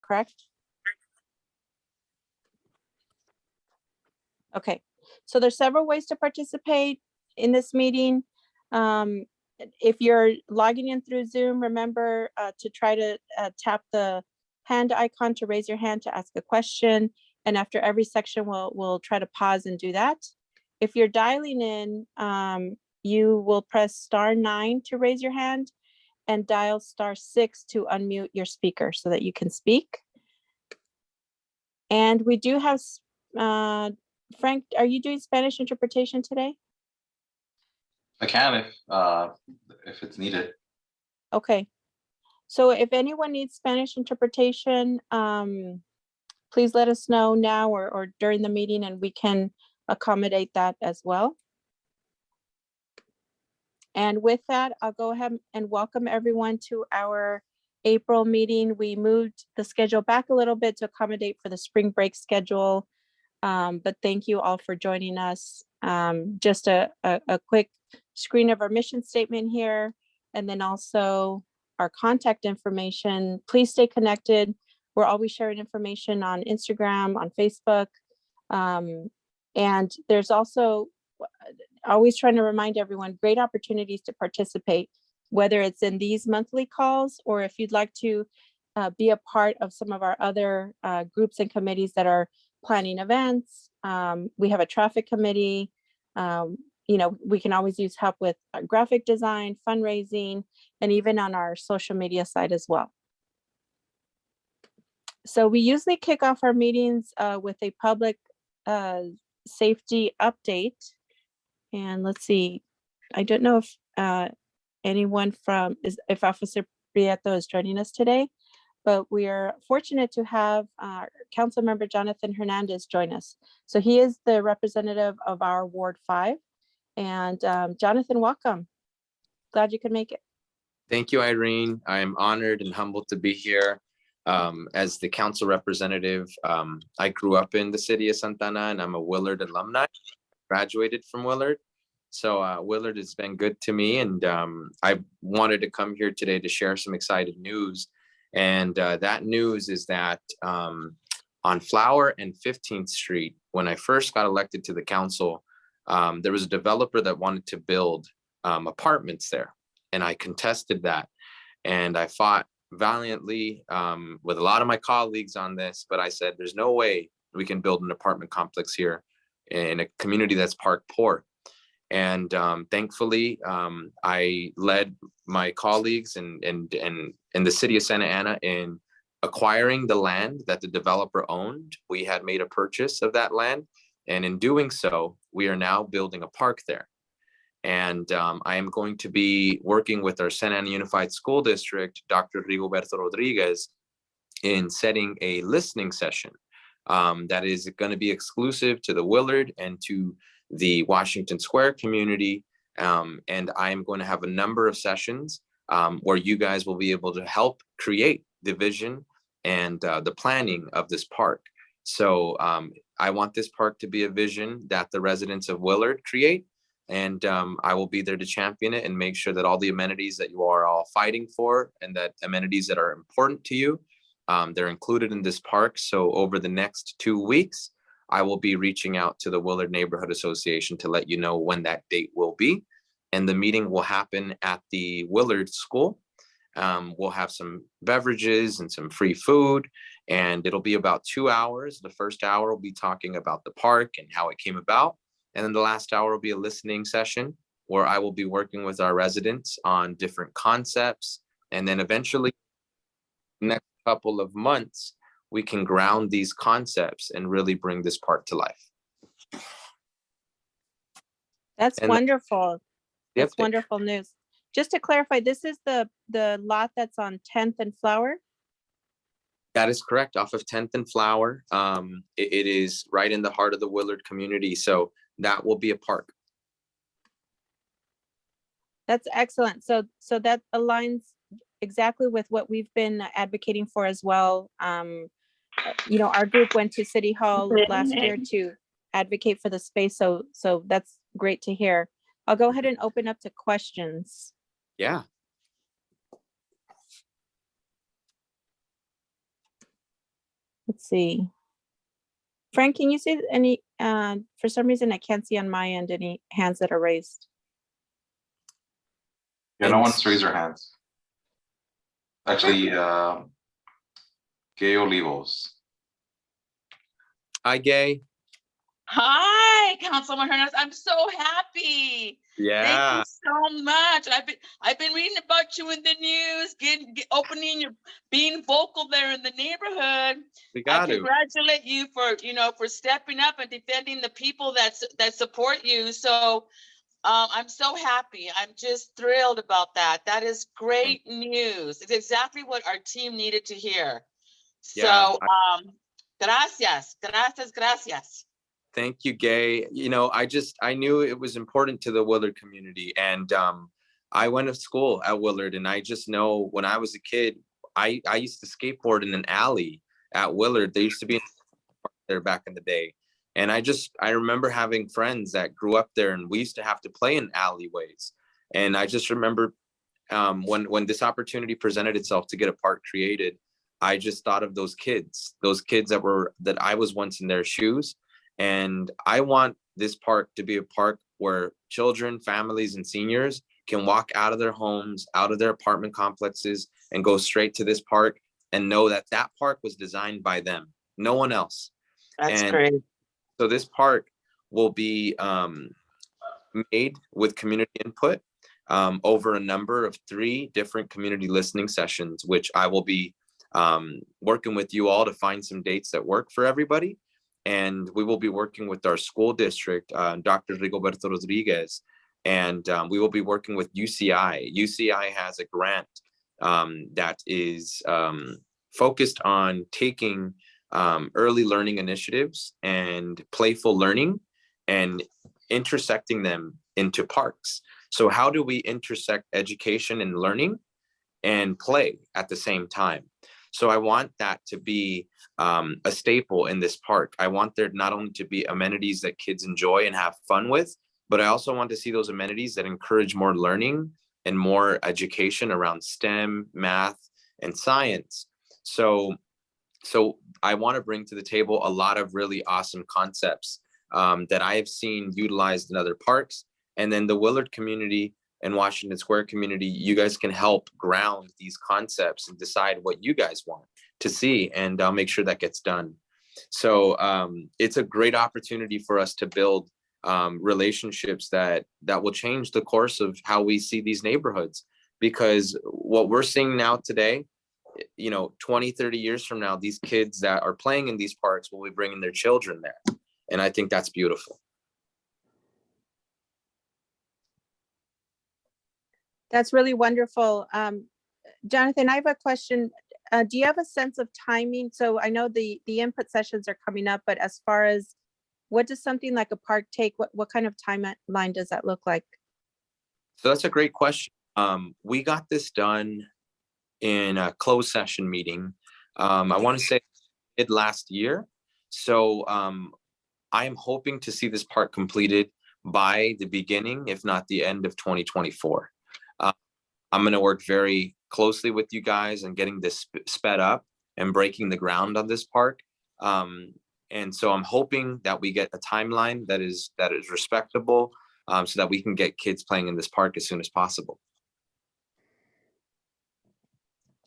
correct? Okay, so there's several ways to participate in this meeting. If you're logging in through Zoom, remember to try to tap the hand icon to raise your hand to ask a question. And after every section, we'll try to pause and do that. If you're dialing in, you will press *9 to raise your hand and dial *6 to unmute your speaker so that you can speak. And we do have, Frank, are you doing Spanish interpretation today? I can if it's needed. Okay. So if anyone needs Spanish interpretation, please let us know now or during the meeting, and we can accommodate that as well. And with that, I'll go ahead and welcome everyone to our April meeting. We moved the schedule back a little bit to accommodate for the spring break schedule. But thank you all for joining us. Just a quick screen of our mission statement here, and then also our contact information. Please stay connected. We're always sharing information on Instagram, on Facebook. And there's also always trying to remind everyone, great opportunities to participate, whether it's in these monthly calls or if you'd like to be a part of some of our other groups and committees that are planning events. We have a traffic committee. You know, we can always use help with graphic design, fundraising, and even on our social media side as well. So we usually kick off our meetings with a public safety update. And let's see, I don't know if anyone if Officer Prieto is joining us today, but we are fortunate to have Council Member Jonathan Hernandez join us. So he is the representative of our Ward 5. And Jonathan, welcome. Glad you could make it. Thank you, Irene. I am honored and humbled to be here as the council representative. I grew up in the city of Santa Ana, and I'm a Willard alumni, graduated from Willard. So Willard has been good to me, and I wanted to come here today to share some exciting news. And that news is that on Flower and 15th Street, when I first got elected to the council, there was a developer that wanted to build apartments there. And I contested that. And I fought valiantly with a lot of my colleagues on this, but I said, there's no way we can build an apartment complex here in a community that's park poor. And thankfully, I led my colleagues and in the city of Santa Ana in acquiring the land that the developer owned. We had made a purchase of that land. And in doing so, we are now building a park there. And I am going to be working with our Santa Ana Unified School District, Dr. Rigoberto Rodriguez, in setting a listening session that is going to be exclusive to the Willard and to the Washington Square community. And I am going to have a number of sessions where you guys will be able to help create the vision and the planning of this park. So I want this park to be a vision that the residents of Willard create. And I will be there to champion it and make sure that all the amenities that you are all fighting for and that amenities that are important to you, they're included in this park. So over the next 2 weeks, I will be reaching out to the Willard Neighborhood Association to let you know when that date will be. And the meeting will happen at the Willard School. We'll have some beverages and some free food, and it'll be about 2 hours. The first hour will be talking about the park and how it came about. And then the last hour will be a listening session where I will be working with our residents on different concepts. And then eventually, next couple of months, we can ground these concepts and really bring this park to life. That's wonderful. That's wonderful news. Just to clarify, this is the lot that's on 10th and Flower? That is correct, off of 10th and Flower. It is right in the heart of the Willard community. So that will be a park. That's excellent. So that aligns exactly with what we've been advocating for as well. You know, our group went to City Hall last year to advocate for the space. So that's great to hear. I'll go ahead and open up to questions. Yeah. Let's see. Frank, can you see any, for some reason, I can't see on my end any hands that are raised. Yeah, no one's raised their hands. Actually, Gay Olivos. Hi, Gay. Hi, Councilman Hernandez. I'm so happy. Thank you Yeah, so much. I've been reading about you in the news, opening your being vocal there in the neighborhood. we I got to. congratulate you for stepping up and defending the people that support you. So I'm so happy. I'm just thrilled about that. That is great news. It's exactly what our team needed to hear. Yeah, So gracias, gracias, gracias. Thank you, Gay. You know, I knew it was important to the Willard community, and I went to school at Willard, and I just know when I was a kid, I used to skateboard in an alley at Willard. There used to be there back in the day, and I remember having friends that grew up there, and we used to have to play in alleyways. And I just remember when this opportunity presented itself to get a park created, I just thought of those kids that I was once in their shoes. And I want this park to be a park where children, families, and seniors can walk out of their homes, out of their apartment complexes, and go straight to this park and know that that park was designed by them, no one else. That's And great. so this park will be made with community input over a number of 3 different community listening sessions, which I will be working with you all to find some dates that work for everybody. And we will be working with our school district, Dr. Rigoberto Rodriguez, and we will be working with UCI. UCI has a grant that is focused on taking early learning initiatives and playful learning and intersecting them into parks. So how do we intersect education and learning and play at the same time? So I want that to be a staple in this park. I want there not only to be amenities that kids enjoy and have fun with, but I also want to see those amenities that encourage more learning and more education around STEM, math, and science. So I want to bring to the table a lot of really awesome concepts that I have seen utilized in other parks. And then the Willard community and Washington Square community, you guys can help ground these concepts and decide what you guys want to see, and I'll make sure that gets done. So it's a great opportunity for us to build relationships that will change the course of how we see these neighborhoods, because what we're seeing now today, 20, 30 years from now, these kids that are playing in these parks will be bringing their children there. And I think that's beautiful. That's really wonderful. Jonathan, I have a question. Do you have a sense of timing? So I know the input sessions are coming up, but as far as what does something like a park take? What kind of timeline does that look like? So that's a great question. We got this done in a closed session meeting. I want to say it last year. So I am hoping to see this park completed by the beginning, if not the end of 2024. I'm going to work very closely with you guys and getting this sped up and breaking the ground on this park. And so I'm hoping that we get a timeline that is respectable, so that we can get kids playing in this park as soon as possible.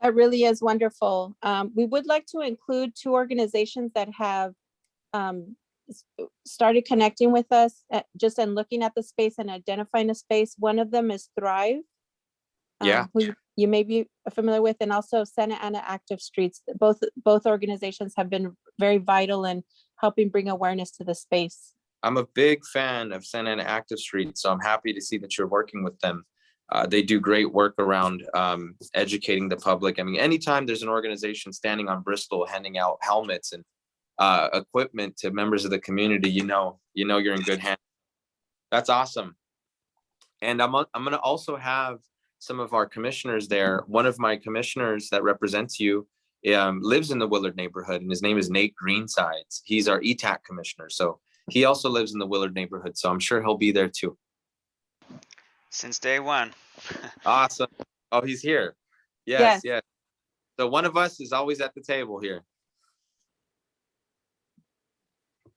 That really is wonderful. We would like to include 2 organizations that have started connecting with us just in looking at the space and identifying a space. One of them is Thrive. Who you may be familiar with, and also Santa Ana Active Streets. Both organizations have been very vital in helping bring awareness to the space. I'm a big fan of Santa Ana Active Streets, so I'm happy to see that you're working with them. They do great work around educating the public. I mean, anytime there's an organization standing on Bristol handing out helmets and equipment to members of the community, you know you're in good hands. That's awesome. And I'm going to also have some of our commissioners there. One of my commissioners that represents you lives in the Willard neighborhood, and his name is Nate Greensides. He's our ETAC commissioner. So he also lives in the Willard neighborhood. So I'm sure he'll be there too. Since day one. Awesome. Oh, he's here. Yes. So one of us is always at the table here.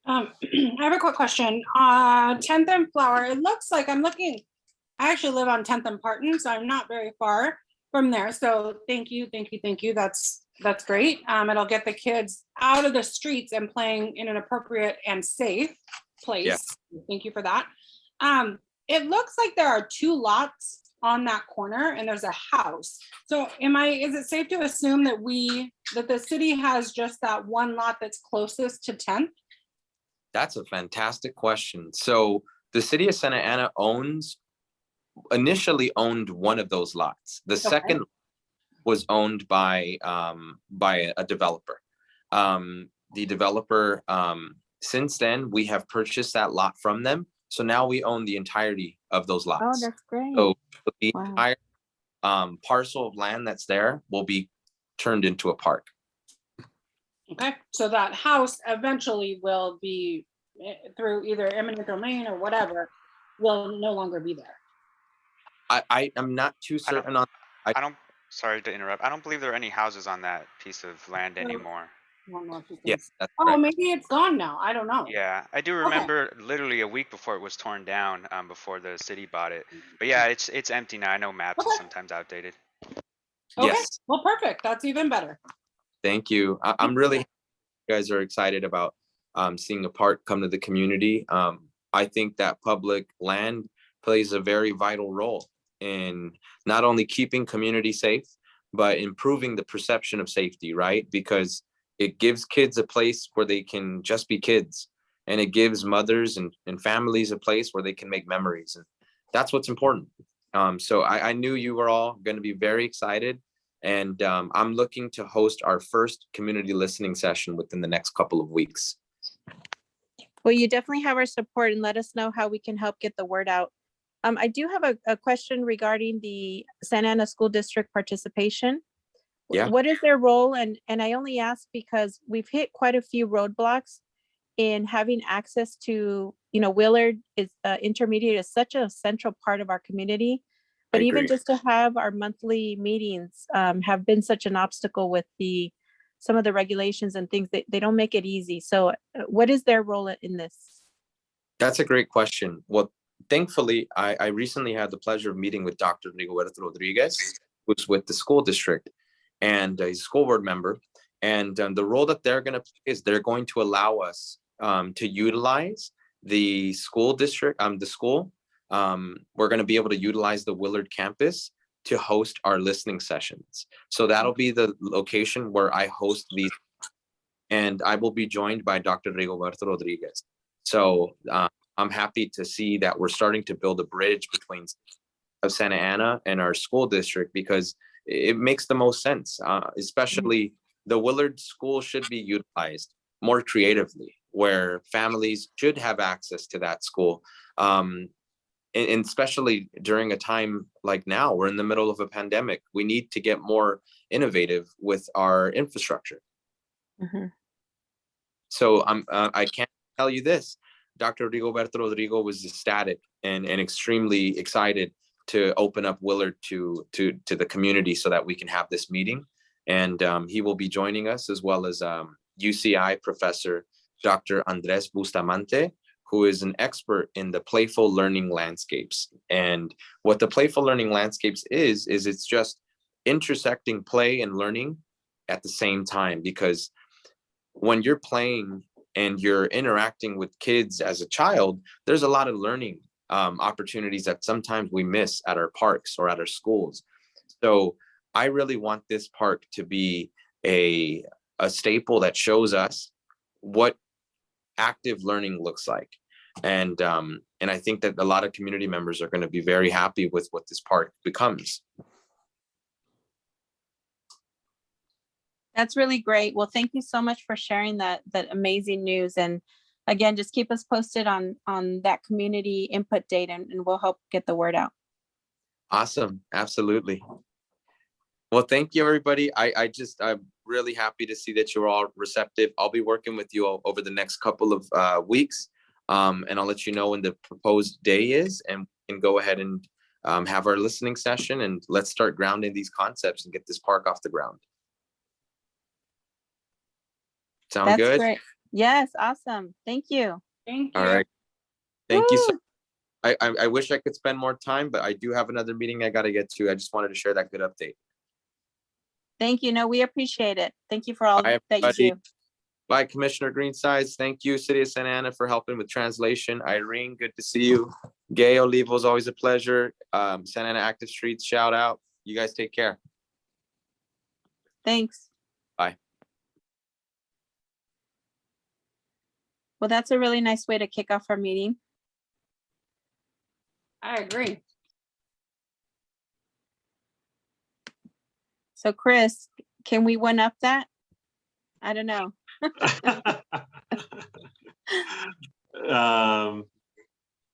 I have a quick question. 10th and Flower, it looks like I'm looking, I actually live on 10th and Parton, so I'm not very far from there. So thank you. That's great. It'll get the kids out of the streets and playing in an appropriate and safe place. Yeah. Thank you for that. It looks like there are 2 lots on that corner and there's a house. So is it safe to assume that the city has just that 1 lot that's closest to 10th? That's a fantastic question. So the city of Santa Ana initially owned one of those lots. The second was owned by a developer. The developer, since then, we have purchased that lot from them. So now we own the entirety of those lots. Oh, that's great. So the Wow. entire parcel of land that's there will be turned into a park. Okay, so that house eventually will be through either eminent domain or whatever, will no longer be there. I am not too certain on. Sorry to interrupt. I don't believe there are any houses on that piece of land anymore. One more piece. Yes, that's Oh, correct. maybe it's gone now. I don't know. Yeah, I do remember literally a week before it was torn down, before the city bought it. But yeah, it's empty now. I know maps are sometimes outdated. Okay, Yes. well, perfect. That's even better. Thank you. I'm really happy you guys are excited about seeing a park come to the community. I think that public land plays a very vital role in not only keeping community safe, but improving the perception of safety, right? Because it gives kids a place where they can just be kids, and it gives mothers and families a place where they can make memories. And that's what's important. So I knew you were all going to be very excited. And I'm looking to host our first community listening session within the next couple of weeks. Well, you definitely have our support, and let us know how we can help get the word out. I do have a question regarding the Santa Ana School District participation. Yeah. What is their role? And I only ask because we've hit quite a few roadblocks in having access to, Willard is intermediate is such a central part of our community. But even just to have our monthly meetings have been such an obstacle with some of the regulations and things that they don't make it easy. So what is their role in this? That's a great question. Well, thankfully, I recently had the pleasure of meeting with Dr. Rigoberto Rodriguez, who's with the school district, and he's a school board member. And the role that they're going to play is they're going to allow us to utilize the school district, the school. We're going to be able to utilize the Willard campus to host our listening sessions. So that'll be the location where I host these, and I will be joined by Dr. Rigoberto Rodriguez. So I'm happy to see that we're starting to build a bridge between Santa Ana and our school district, because it makes the most sense, especially the Willard school should be utilized more creatively, where families should have access to that school. And especially during a time like now, we're in the middle of a pandemic. We need to get more innovative with our infrastructure. Mm-hmm. So I can't tell you this. Dr. Rigoberto Rodrigo was ecstatic and extremely excited to open up Willard to the community so that we can have this meeting. And he will be joining us, as well as UCI professor, Dr. Andres Bustamante, who is an expert in the playful learning landscapes. And what the playful learning landscapes is it's just intersecting play and learning at the same time. Because when you're playing and you're interacting with kids as a child, there's a lot of learning opportunities that sometimes we miss at our parks or at our schools. So I really want this park to be a staple that shows us what active learning looks like. And I think that a lot of community members are going to be very happy with what this park becomes. That's really great. Well, thank you so much for sharing that amazing news. And again, just keep us posted on that community input date, and we'll help get the word out. Awesome. Absolutely. Well, thank you, everybody. I'm really happy to see that you're all receptive. I'll be working with you all over the next couple of weeks. And I'll let you know when the proposed day is, and go ahead and have our listening session, and let's start grounding these concepts and get this park off the ground. Sound That's good? great. Yes, awesome. Thank you. Thank you. All right. Thank you so Woo! I wish I could spend more time, but I do have another meeting I gotta get to. I just wanted to share that good update. Thank you. No, we appreciate it. Thank you for all Bye, that you everybody. do. Bye, Commissioner Greensides. Thank you, City of Santa Ana, for helping with translation. Irene, good to see you. Gay Olivo is always a pleasure. Santa Ana Active Streets, shout out. You guys take care. Thanks. Bye. Well, that's a really nice way to kick off our meeting. I agree. So Chris, can we one up that? I don't know.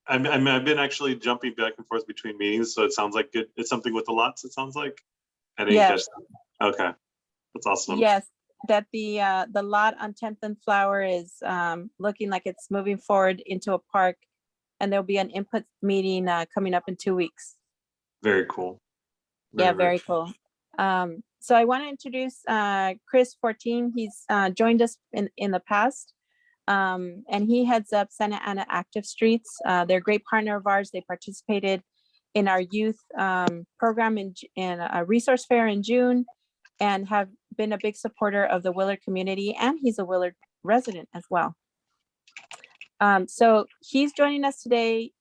I've been actually jumping back and forth between meetings, so it sounds like good. It's something with the lots, it sounds like. I didn't Yes. catch that. Okay, that's awesome. Yes, that the lot on 10th and Flower is looking like it's moving forward into a park, and there'll be an input meeting coming up in 2 weeks. Very cool. Yeah, very cool. So I want to introduce Chris 14. He's joined us in the past, and he heads up Santa Ana Active Streets. They're a great partner of ours. They participated in our youth program in a resource fair in June, and have been a big supporter of the Willard community, and he's a Willard resident as well. So he's joining us today.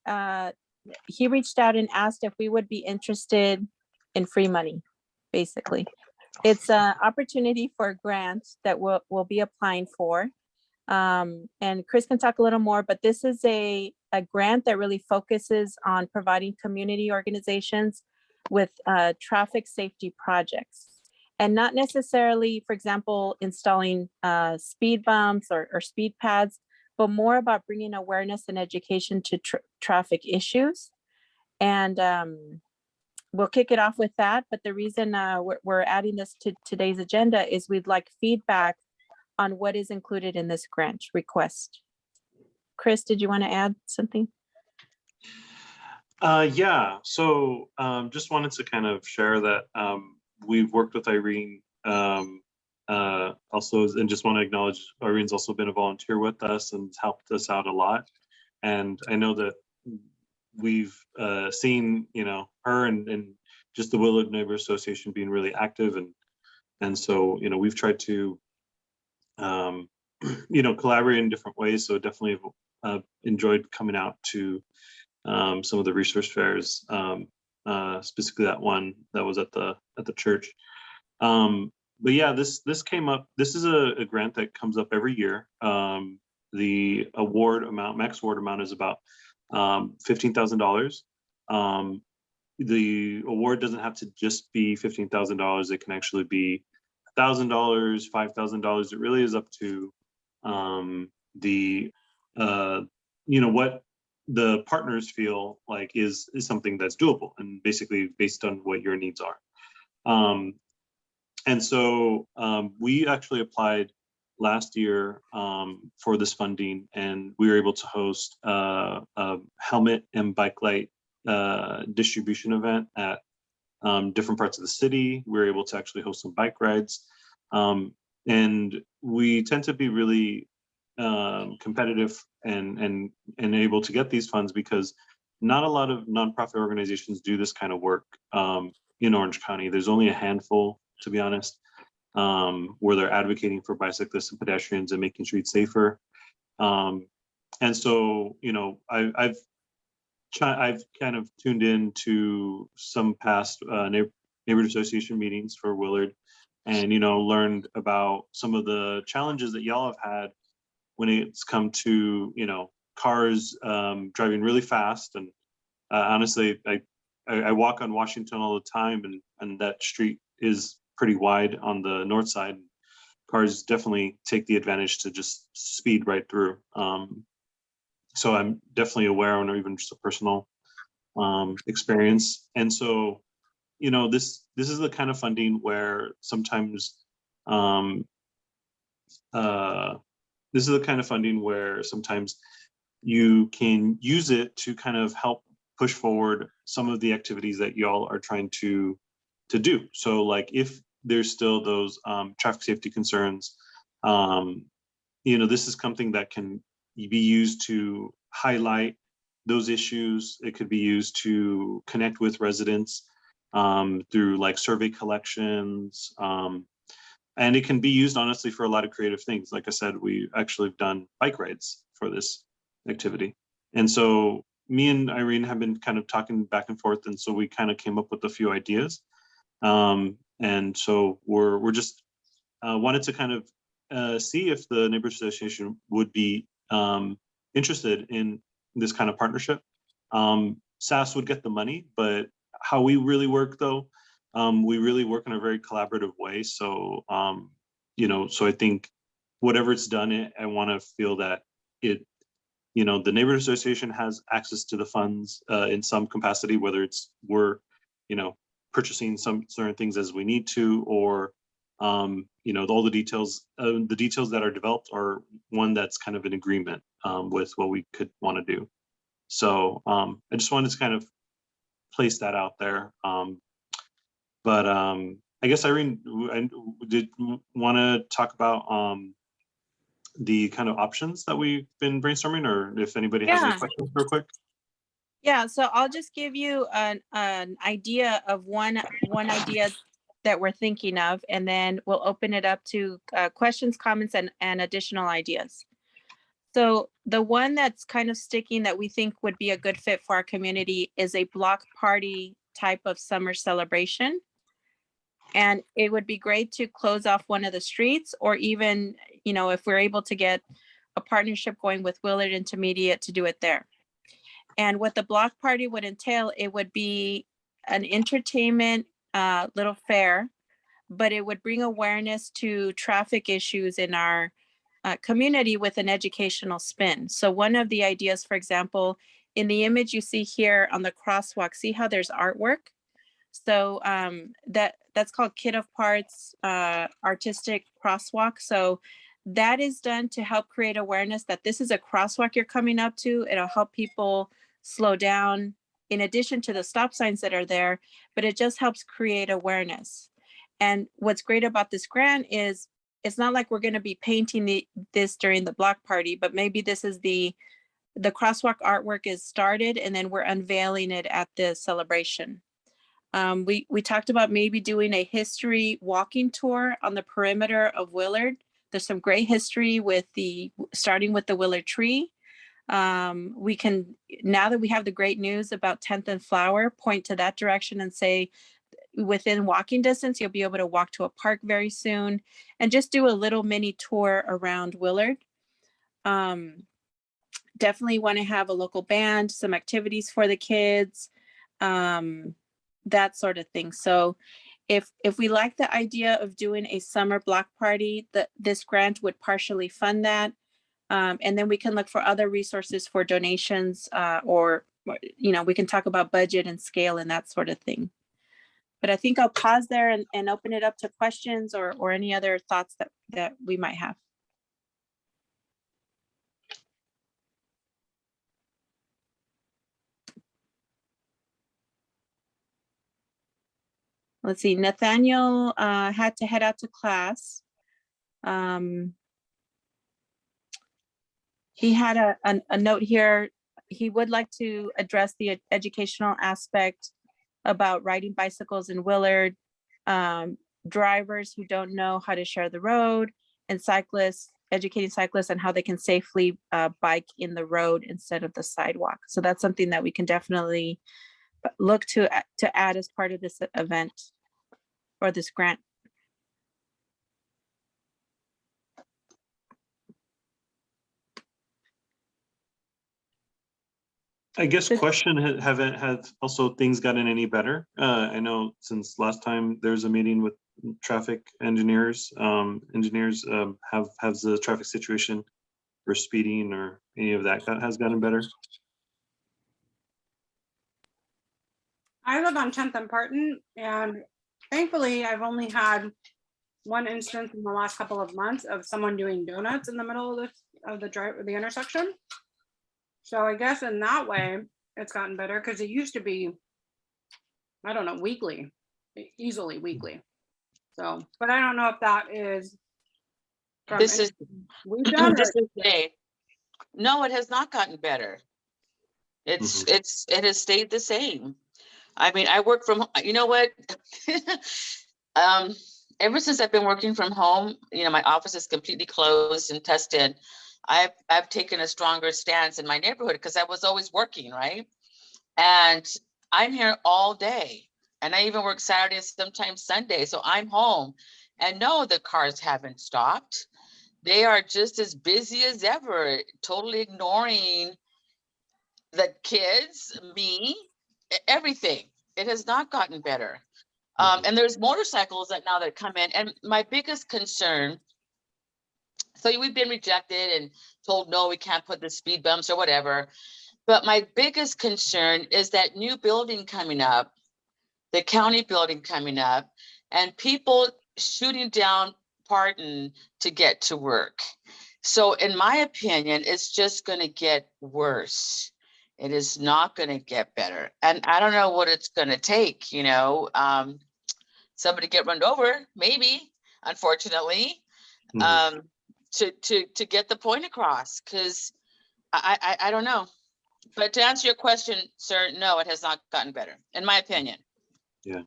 He reached out and asked if we would be interested in free money, basically. It's an opportunity for a grant that we'll be applying for. And Chris can talk a little more, but this is a grant that really focuses on providing community organizations with traffic safety projects. And not necessarily, for example, installing speed bumps or speed pads, but more about bringing awareness and education to traffic issues. And we'll kick it off with that. But the reason we're adding this to today's agenda is we'd like feedback on what is included in this grant request. Chris, did you want to add something? Yeah, so just wanted to kind of share that we've worked with Irene also, and just want to acknowledge Irene's also been a volunteer with us and helped us out a lot. And I know that we've seen, her and just the Willard Neighborhood Association being really active, and so we've tried to collaborate in different ways. So definitely enjoyed coming out to some of the resource fairs, specifically that one that was at the church. But yeah, this came up. This is a grant that comes up every year. The award amount, max award amount, is about $15,000. The award doesn't have to just be $15,000. It can actually be $1,000, $5,000. It really is up to what the partners feel like is something that's doable, and basically based on what your needs are. And so we actually applied last year for this funding, and we were able to host a helmet and bike light distribution event at different parts of the city. We were able to actually host some bike rides. And we tend to be really competitive and able to get these funds because not a lot of nonprofit organizations do this kind of work in Orange County. There's only a handful, to be honest, where they're advocating for bicyclists and pedestrians and making streets safer. And so, I've kind of tuned in to some past neighborhood association meetings for Willard, and learned about some of the challenges that y'all have had when it's come to cars driving really fast. And honestly, I walk on Washington all the time, and that street is pretty wide on the north side. Cars definitely take the advantage to just speed right through. So I'm definitely aware, and even just a personal experience. And so, this is the kind of funding where sometimes you can use it to kind of help push forward some of the activities that y'all are trying to do. So like if there's still those traffic safety concerns, this is something that can be used to highlight those issues. It could be used to connect with residents through like survey collections. And it can be used honestly for a lot of creative things. Like I said, we actually have done bike rides for this activity. And so me and Irene have been kind of talking back and forth. And so we kind of came up with a few ideas. And so we're just wanted to kind of see if the Neighborhood Association would be interested in this kind of partnership. SAAS would get the money, but how we really work though, we really work in a very collaborative way. So, so I think whatever it's done, I want to feel that the Neighborhood Association has access to the funds in some capacity, whether we're purchasing some certain things as we need to, or all the details that are developed are one that's kind of in agreement with what we could want to do. So I just wanted to kind of place that out there. But I guess Irene, did want to talk about the kind of options that we've been brainstorming, or if anybody has any questions real quick? Yeah, so I'll just give you an idea of one idea that we're thinking of, and then we'll open it up to questions, comments, and additional ideas. So the one that's kind of sticking that we think would be a good fit for our community is a block party type of summer celebration. And it would be great to close off one of the streets, or even, if we're able to get a partnership going with Willard Intermediate to do it there. And what the block party would entail, it would be an entertainment little fair, but it would bring awareness to traffic issues in our community with an educational spin. So one of the ideas, for example, in the image you see here on the crosswalk, see how there's artwork? So that's called Kit of Parts Artistic Crosswalk. So that is done to help create awareness that this is a crosswalk you're coming up to. It'll help people slow down in addition to the stop signs that are there, but it just helps create awareness. And what's great about this grant is it's not like we're going to be painting this during the block party, but maybe this is the crosswalk artwork is started and then we're unveiling it at the celebration. We talked about maybe doing a history walking tour on the perimeter of Willard. There's some great history starting with the Willard tree. We can, now that we have the great news about 10th and Flower, point to that direction and say, within walking distance, you'll be able to walk to a park very soon, and just do a little mini tour around Willard. Definitely want to have a local band, some activities for the kids, that sort of thing. So if we like the idea of doing a summer block party, this grant would partially fund that. And then we can look for other resources for donations, or we can talk about budget and scale and that sort of thing. But I think I'll pause there and open it up to questions or any other thoughts that we might have. Let's see, Nathaniel had to head out to class. He had a note here. He would like to address the educational aspect about riding bicycles in Willard, drivers who don't know how to share the road, and cyclists, educating cyclists on how they can safely bike in the road instead of the sidewalk. So that's something that we can definitely look to add as part of this event or this grant. I guess question, have also things gotten any better? I know since last time there's a meeting with traffic engineers, have the traffic situation for speeding or any of that has gotten better? I live on 10th and Parton, and thankfully I've only had one instance in the last couple of months of someone doing donuts in the middle of the intersection. So I guess in that way, it's gotten better, because it used to be, I don't know, weekly, easily weekly. So, but I don't know if that is from This is, we've done this it. is day. No, it has not gotten better. It has stayed the same. I mean, I work from, you know what? Ever since I've been working from home, you know, my office is completely closed and tested. I've taken a stronger stance in my neighborhood because I was always working, right? And I'm here all day. And I even work Saturday and sometimes Sunday. So I'm home. And no, the cars haven't stopped. They are just as busy as ever, totally ignoring the kids, me, everything. It has not gotten better. And there's motorcycles that now that come in. And my biggest concern, so we've been rejected and told, no, we can't put the speed bumps or whatever. But my biggest concern is that new building coming up, the county building coming up, and people shooting down Parton to get to work. So in my opinion, it's just going to get worse. It is not going to get better. And I don't know what it's going to take, you know, somebody get run over, maybe, unfortunately, to get the point across, because I don't know. But to answer your question, sir, no, it has not gotten better, in my opinion. Yeah.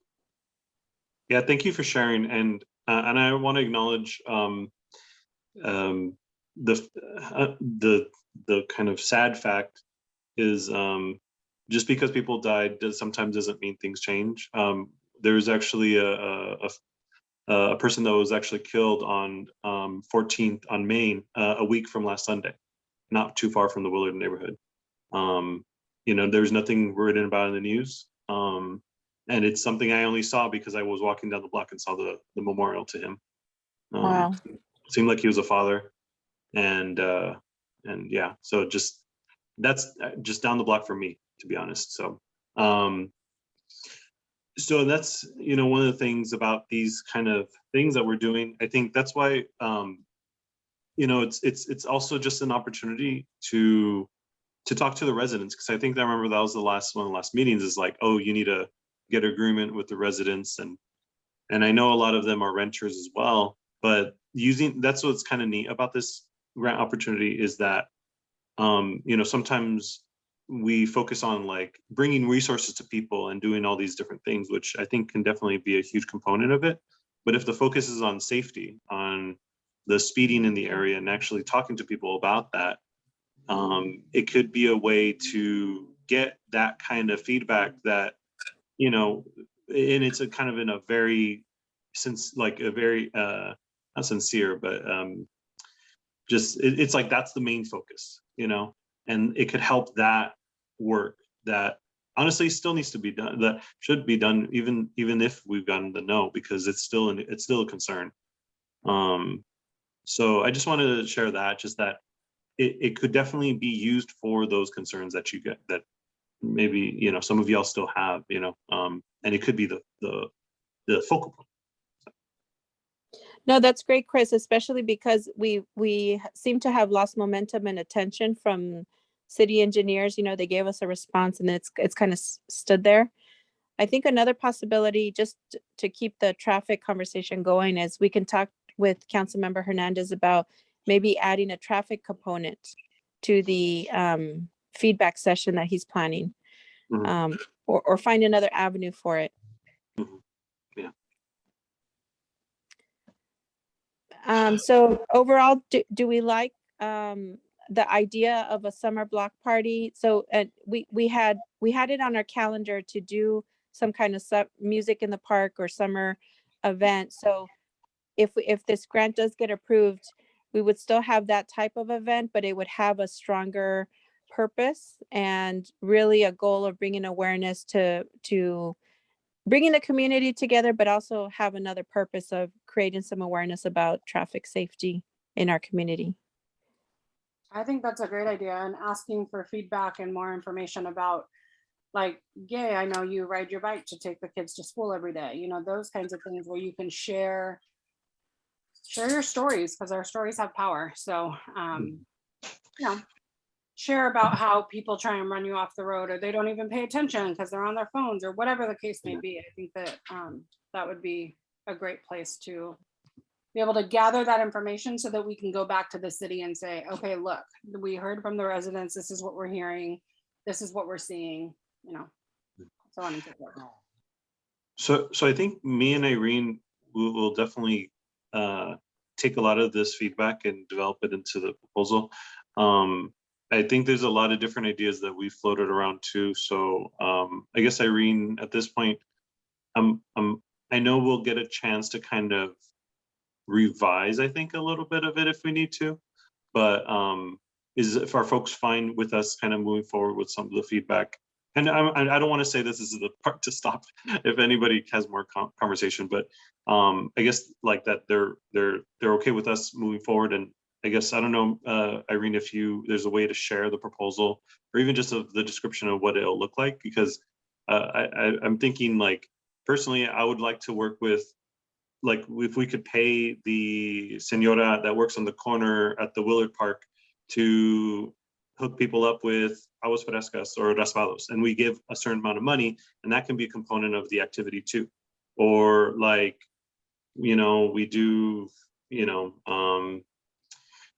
Yeah, thank you for sharing. And I want to acknowledge the kind of sad fact is just because people died sometimes doesn't mean things change. There's actually a person that was actually killed on 14th on Main a week from last Sunday, not too far from the Willard neighborhood. You know, there's nothing written about in the news. And it's something I only saw because I was walking down the block and saw the memorial to him. Wow. Seemed like he was a father. And yeah, so that's just down the block for me, to be honest. So so that's, you know, one of the things about these kind of things that we're doing. I think that's why, you know, it's also just an opportunity to talk to the residents, because I think I remember that was one of the last meetings is like, oh, you need to get agreement with the residents, and I know a lot of them are renters as well. But that's what's kind of neat about this grant opportunity is that, you know, sometimes we focus on like bringing resources to people and doing all these different things, which I think can definitely be a huge component of it. But if the focus is on safety, on the speeding in the area, and actually talking to people about that, it could be a way to get that kind of feedback that, you know, and it's a kind of in a very, not sincere, but just it's like that's the main focus, you know, and it could help that work that honestly still needs to be done, that should be done even if we've gotten the no, because it's still a concern. So I just wanted to share that, just that it could definitely be used for those concerns that you get, that maybe, you know, some of y'all still have, you know, and it could be the focal point. No, that's great, Chris, especially because we seem to have lost momentum and attention from city engineers. You know, they gave us a response and it's kind of stood there. I think another possibility, just to keep the traffic conversation going, is we can talk with Councilmember Hernandez about maybe adding a traffic component to the feedback session that he's planning, or find another avenue for it. Yeah. So overall, do we like the idea of a summer block party? So we had it on our calendar to do some kind of music in the park or summer event. So if this grant does get approved, we would still have that type of event, but it would have a stronger purpose and really a goal of bringing awareness to bringing the community together, but also have another purpose of creating some awareness about traffic safety in our community. I think that's a great idea, and asking for feedback and more information about, like, yay, I know you ride your bike to take the kids to school every day, you know, those kinds of things where you can share your stories, because our stories have power. So you know, share about how people try and run you off the road, or they don't even pay attention because they're on their phones, or whatever the case may be. I think that that would be a great place to be able to gather that information so that we can go back to the city and say, okay, look, we heard from the residents, this is what we're hearing, this is what we're seeing, you know, so on and so forth. So I think me and Irene will definitely take a lot of this feedback and develop it into the proposal. I think there's a lot of different ideas that we floated around too. So I guess Irene, at this point, I know we'll get a chance to kind of revise, I think, a little bit of it if we need to. But if our folks fine with us kind of moving forward with some of the feedback? And I don't want to say this is the part to stop if anybody has more conversation, but I guess like that they're okay with us moving forward. And I guess, I don't know, Irene, if there's a way to share the proposal or even just the description of what it'll look like, because I'm thinking, like, personally, I would like to work with, like, if we could pay the senora that works on the corner at the Willard Park to hook people up with aguas frescas or raspados, and we give a certain amount of money, and that can be a component of the activity too. Or like, you know, we do, you know,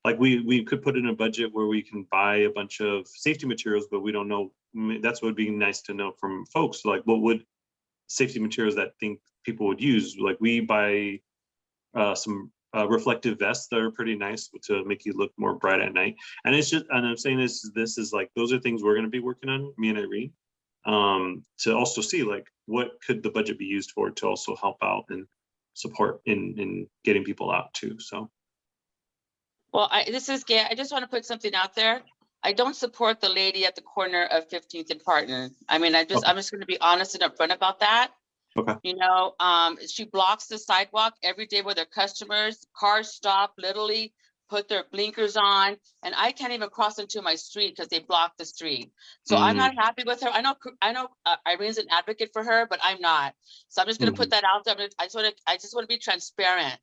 like we could put in a budget where we can buy a bunch of safety materials, but we don't know. That's what would be nice to know from folks. Like, what would safety materials that think people would use? Like, we buy some reflective vests that are pretty nice to make you look more bright at night. And it's just, and I'm saying this is like, those are things we're going to be working on, me and Irene, to also see, like, what could the budget be used for to also help out and support in getting people out too. So. Well, this is Gay. I just want to put something out there. I don't support the lady at the corner of 15th and Parton. I mean, I'm just going to be honest and upfront about that. Okay. You know, she blocks the sidewalk every day with her customers. Cars stop, literally put their blinkers on, and I can't even cross into my street because they block the street. So I'm not happy with her. I know Irene's an advocate for her, but I'm not. So I'm just going to put that out there. I just want to be transparent.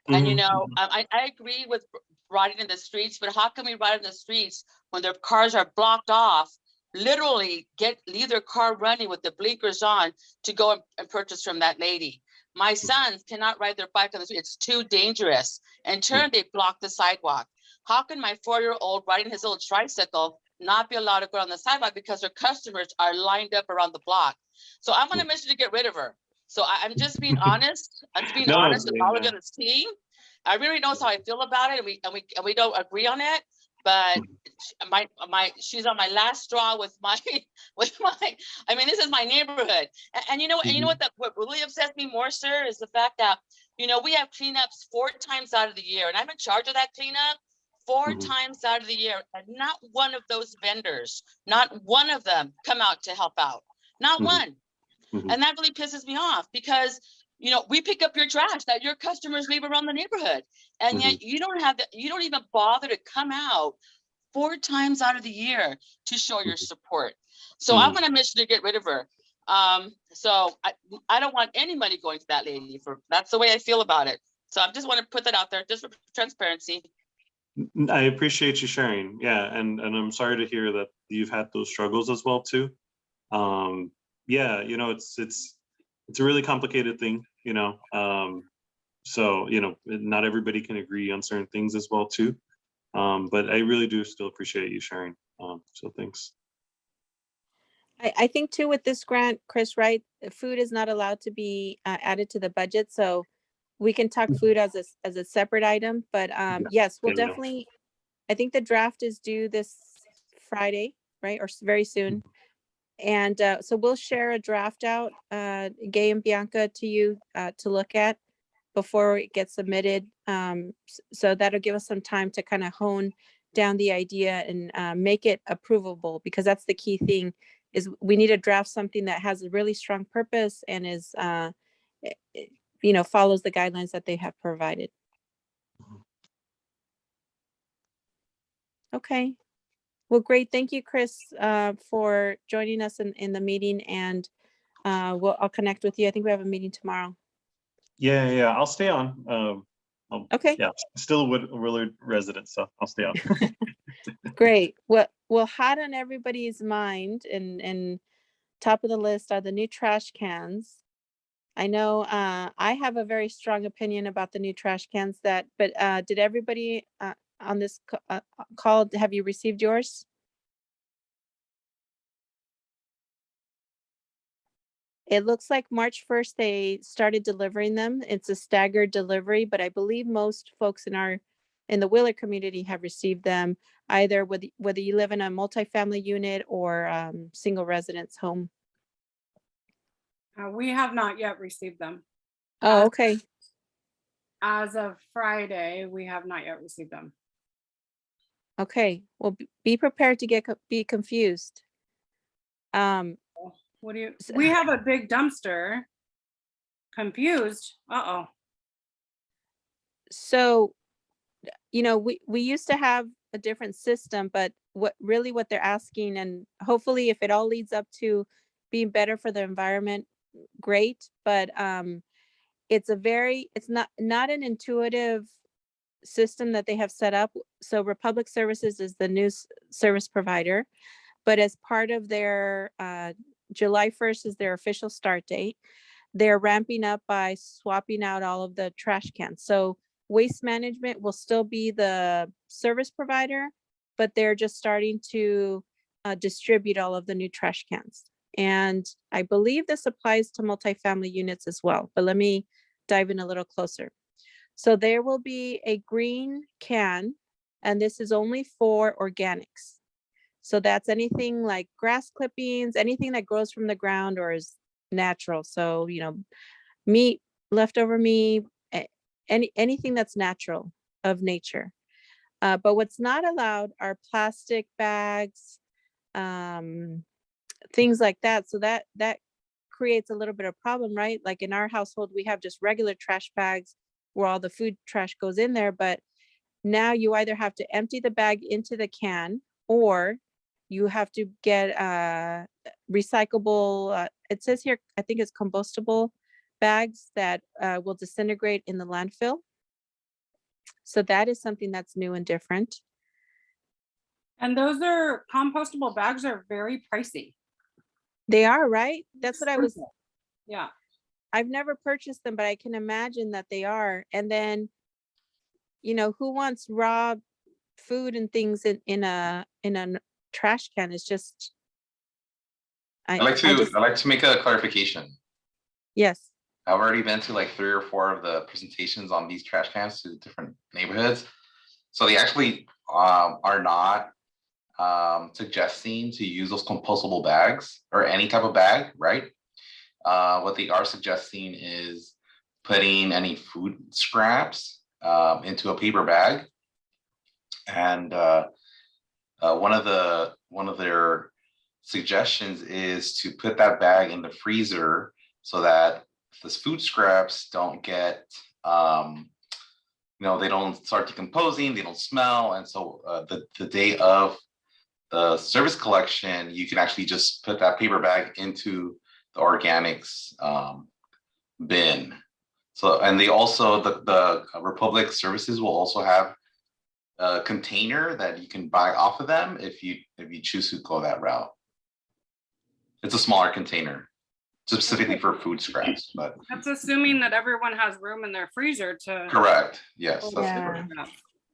And you know, I agree with riding in the streets, but how can we ride in the streets when their cars are blocked off? Literally leave their car running with the blinkers on to go and purchase from that lady. My sons cannot ride their bike on the street. It's too dangerous. In turn, they block the sidewalk. How can my 4-year-old riding his little tricycle not be allowed to go on the sidewalk because her customers are lined up around the block? So I'm on a mission to get rid of her. So I'm just being honest. I'm just being honest with all of you on this team. I really knows how I feel about it, and we don't agree on it. But she's on my last straw with my I mean, this is my neighborhood. And you know what really upsets me more, sir, is the fact that, you know, we have cleanups 4 times out of the year, and I'm in charge of that cleanup 4 times out of the year, and not one of those vendors, not one of them come out to help out. Not one. And that really pisses me off, because you know, we pick up your trash that your customers leave around the neighborhood, and yet you don't even bother to come out 4 times out of the year to show your support. So I'm on a mission to get rid of her. So I don't want any money going to that lady. That's the way I feel about it. So I just want to put that out there, just for transparency. I appreciate you sharing. Yeah, and I'm sorry to hear that you've had those struggles as well too. Yeah, you know, it's a really complicated thing, you know. So, you know, not everybody can agree on certain things as well too. But I really do still appreciate you sharing. So thanks. I think too with this grant, Chris, right? Food is not allowed to be added to the budget, so we can talk food as a separate item. But yes, we'll definitely. I think the draft is due this Friday, right, or very soon. And so we'll share a draft out, Gay and Bianca, to you to look at before it gets submitted. So that'll give us some time to kind of hone down the idea and make it approvable, because that's the key thing, is we need to draft something that has a really strong purpose and is, you know, follows the guidelines that they have provided. Okay. Well, great. Thank you, Chris, for joining us in the meeting, and I'll connect with you. I think we have a meeting tomorrow. Yeah, I'll stay on. Okay. Yeah, still a Willard resident, so I'll stay on. Great. Well, hot on everybody's mind and top of the list are the new trash cans. I know I have a very strong opinion about the new trash cans but did everybody on this call, have you received yours? It looks like March 1st, they started delivering them. It's a staggered delivery, but I believe most folks in the Willard community have received them, either whether you live in a multifamily unit or single residence home. We have not yet received them. Oh, okay. As of Friday, we have not yet received them. Okay, well, be prepared to be confused. What do you, we have a big dumpster. Confused, uh-oh. So, you know, we used to have a different system, but what they're asking, and hopefully if it all leads up to being better for the environment, great, but it's not an intuitive system that they have set up. So Republic Services is the new service provider, but as part of their July 1st is their official start date. They're ramping up by swapping out all of the trash cans. So Waste Management will still be the service provider, but they're just starting to distribute all of the new trash cans. And I believe this applies to multifamily units as well, but let me dive in a little closer. So there will be a green can, and this is only for organics. So that's anything like grass clippings, anything that grows from the ground or is natural. So, you know, meat, leftover meat, anything that's natural of nature. But what's not allowed are plastic bags, things like that. So that creates a little bit of problem, right? Like in our household, we have just regular trash bags where all the food trash goes in there. But now you either have to empty the bag into the can, or you have to get recyclable, it says here, I think it's compostable bags that will disintegrate in the landfill. So that is something that's new and different. And those are compostable bags are very pricey. They are, right? That's what I was, yeah. I've never purchased them, but I can imagine that they are. And then, you know, who wants raw food and things in a trash can? Is just, I'd like to make a clarification. Yes. I've already been to like 3 or 4 of the presentations on these trash cans to different neighborhoods. So they actually are not suggesting to use those compostable bags or any type of bag, right? What they are suggesting is putting any food scraps into a paper bag. And one of their suggestions is to put that bag in the freezer so that the food scraps don't get, you know, they don't start decomposing, they don't smell. And so the day of the service collection, you can actually just put that paper bag into the organics bin. So, and they also, the Republic Services will also have a container that you can buy off of them if you choose to go that route. It's a smaller container, specifically for food scraps, but. That's assuming that everyone has room in their freezer to. Correct, yes. That's Yeah. correct.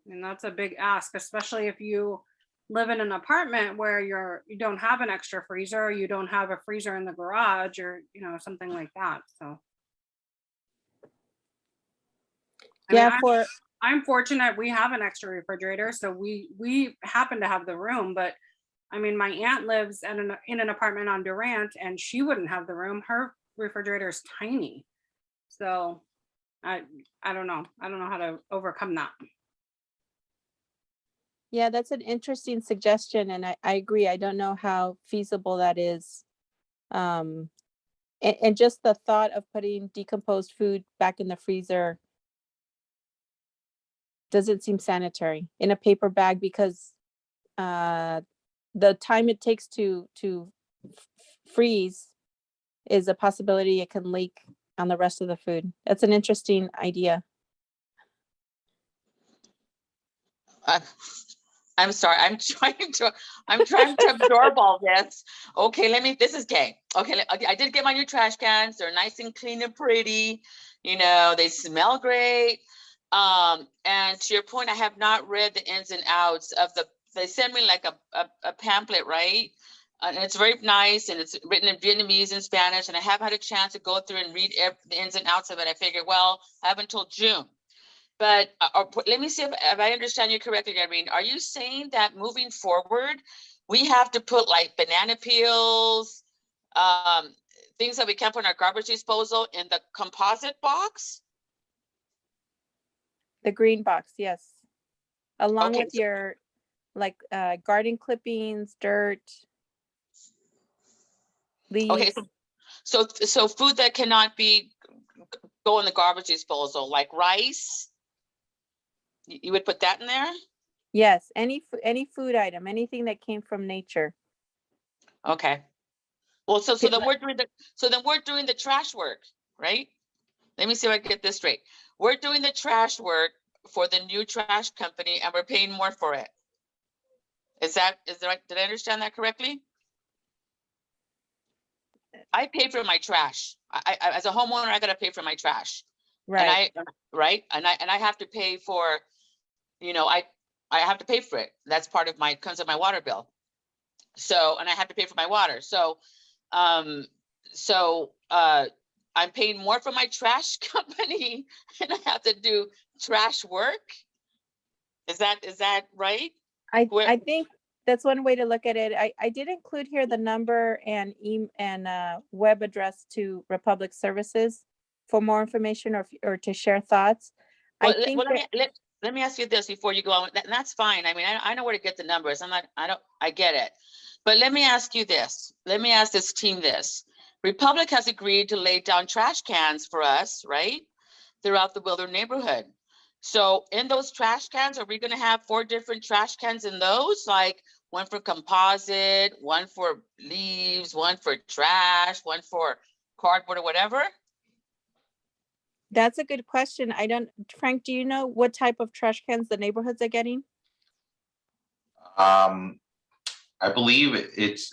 And that's a big ask, especially if you live in an apartment where you don't have an extra freezer, or you don't have a freezer in the garage, or, you know, something like that, so. Yeah, I'm fortunate we have an extra refrigerator, so we happen to have the room, but I mean, my aunt lives in an apartment on Durant, and she wouldn't have the room. Her refrigerator is tiny. So I don't know. I don't know how to overcome that. yeah, that's an interesting suggestion. And I agree. I don't know how feasible that is. And just the thought of putting decomposed food back in the freezer doesn't seem sanitary in a paper bag, because the time it takes to freeze is a possibility it can leak on the rest of the food. That's an interesting idea. I'm sorry, I'm trying to absorb all this. Okay, this is gay. Okay, I did get my new trash cans. They're nice and clean and pretty. You know, they smell great. And to your point, I have not read the ins and outs of they sent me like a pamphlet, right? And it's very nice, and it's written in Vietnamese and Spanish, and I haven't had a chance to go through and read the ins and outs of it. I figured, well, I have until June. But let me see if I understand you correctly, Irene. Are you saying that moving forward, we have to put like banana peels, things that we can't put in our garbage disposal in the composite box? The green box, yes. Along Okay, with your like garden clippings, dirt, Okay, leaves. so food that cannot go in the garbage disposal, like rice, you would put that in there? Yes, any food item, anything that came from nature. Okay. Well, so Okay, then we're doing the trash work, right? Let me see if I get this straight. We're doing the trash work for the new trash company, and we're paying more for it. Is that right? Did I understand that correctly? I pay for my trash. I as a homeowner, I gotta pay for my trash. right. And I have to pay for, you know, I have to pay for it. That's part of comes of my water bill. So, and I have to pay for my water. So, I'm paying more for my trash company, and I have to do trash work. Is that right? I think that's one way to look at it. I did include here the number and web address to Republic Services for more information or to share thoughts. Well, I think let me ask you this before you go on. And that's fine. I mean, I know where to get the numbers. I get it. But let me ask you this. Let me ask this team this. Republic has agreed to lay down trash cans for us, right? Throughout the Willard neighborhood. So in those trash cans, are we going to have 4 different trash cans in those? Like one for composite, one for leaves, one for trash, one for cardboard or whatever? that's a good question. Frank, do you know what type of trash cans the neighborhoods are getting? I believe it's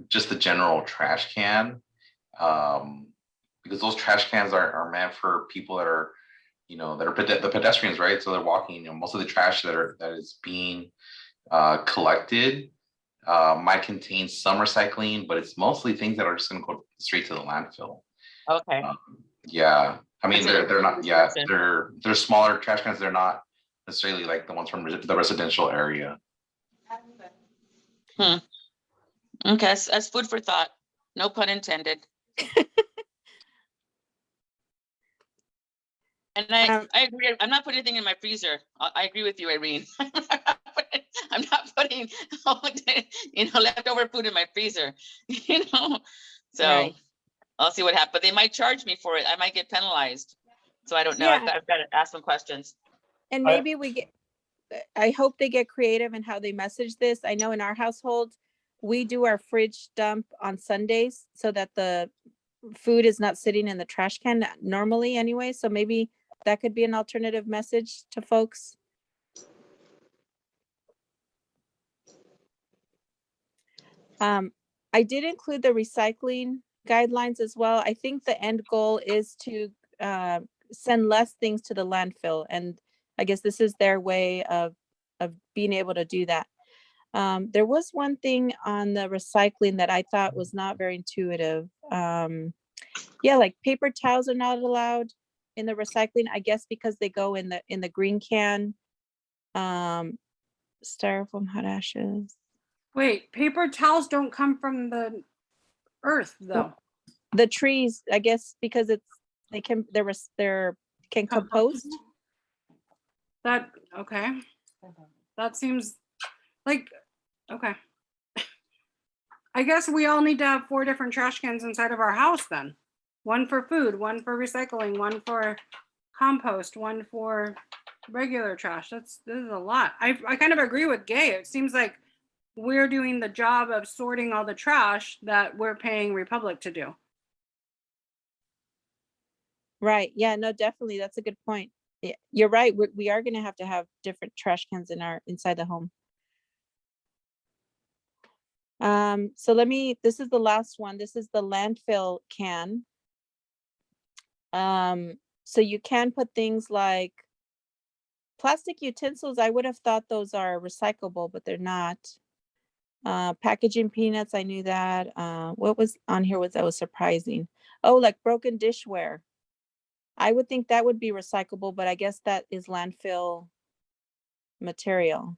just a general trash can. Because those trash cans are meant for people that are, you know, that are the pedestrians, right? So they're walking, you know, most of the trash that is being collected might contain some recycling, but it's mostly things that are just gonna go straight to the landfill. Okay. Yeah, I mean, That's they're not, yeah, they're smaller trash cans. They're not necessarily like the ones from the residential area. Okay, that's food for thought. No pun intended. And I agree. I'm not putting anything in my freezer. I agree with you, Irene. I'm not putting, you know, leftover food in my freezer, you know? So Right. I'll see what happens, but they might charge me for it. I might get penalized. So I don't know. Yeah. I've got to ask some questions. And maybe I hope they get creative in how they message this. I know in our household, we do our fridge dump on Sundays so that the food is not sitting in the trash can normally anyway. So maybe that could be an alternative message to folks. I did include the recycling guidelines as well. I think the end goal is to send less things to the landfill. And I guess this is their way of being able to do that. There was one thing on the recycling that I thought was not very intuitive. Yeah, like paper towels are not allowed in the recycling, I guess, because they go in the green can. Styrofoam hot ashes. Wait, paper towels don't come from the earth though. The trees, I guess, because they can compost. That, okay. That seems like, okay. I guess we all need to have 4 different trash cans inside of our house then. One for food, one for recycling, one for compost, one for regular trash. This is a lot. I kind of agree with Gay. It seems like we're doing the job of sorting all the trash that we're paying Republic to do. Right. Yeah, no, definitely. That's a good point. Yeah, you're right. We are going to have different trash cans inside the home. So this is the last one. This is the landfill can. So you can put things like plastic utensils. I would have thought those are recyclable, but they're not. Packaging peanuts, I knew that. What was on here that was surprising? Oh, like broken dishware. I would think that would be recyclable, but I guess that is landfill material.